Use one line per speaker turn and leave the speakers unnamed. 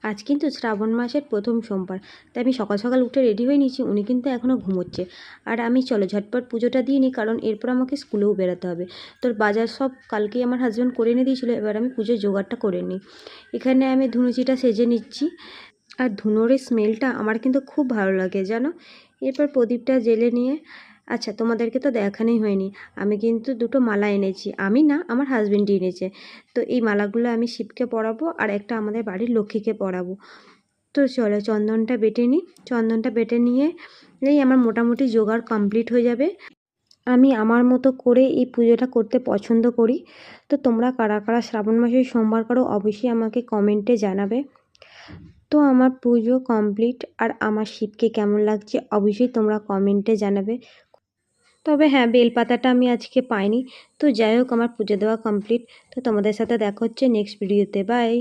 আজ কিন্তু শ্রাবণ মাসের প্রথম সোমবার, তাই আমি সকাল সকাল উঠে রেডি হয়ে নিয়েছি। উনি কিন্তু এখনও ঘুমোচ্ছে। আর আমি চলো ঝটপট পুজোটা দিয়ে নিই, কারণ এরপর আমাকে স্কুলেও বেরোতে হবে। তোর বাজার সব কালকেই আমার হাজব্যান্ড করে এনে দিয়েছিলো, এবার আমি পুজোর জোগাড়টা করে নিই। এখানে আমি ধুনুচিটা সেজে নিচ্ছি, আর ধুনোর স্মেলটা আমার কিন্তু খুব ভালো লাগে জানো। এরপর প্রদীপটা জ্বেলে নিয়ে, আচ্ছা তোমাদেরকে তো দেখানোই হয়নি, আমি কিন্তু দুটো মালা এনেছি। আমি না, আমার হাজবেন্ডই এনেছে। তো এই মালাগুলো আমি শিবকে পরাবো আর একটা আমাদের বাড়ির লক্ষ্মীকে পরাবো। তো চলো চন্দনটা বেটে নিই। চন্দনটা বেটে নিয়ে আমার মোটামুটি জোগাড় কমপ্লিট হয়ে যাবে। আমি আমার মতো করে এই পুজোটা করতে পছন্দ করি। তো তোমরা কারা কারা শ্রাবণ মাসে সোমবার করো অবশ্যই আমাকে কমেন্টে জানাবে। তো আমার পুজো কমপ্লিট, আর আমার শিবকে কেমন লাগছে অবশ্যই তোমরা কমেন্টে জানাবে। তবে হ্যাঁ, বেলপাতাটা আমি আজকে পাইনি। তো যাই হোক, আমার পুজো দেওয়া কমপ্লিট। তো তোমাদের সাথে দেখা হচ্ছে নেক্সট ভিডিওতে। বাই।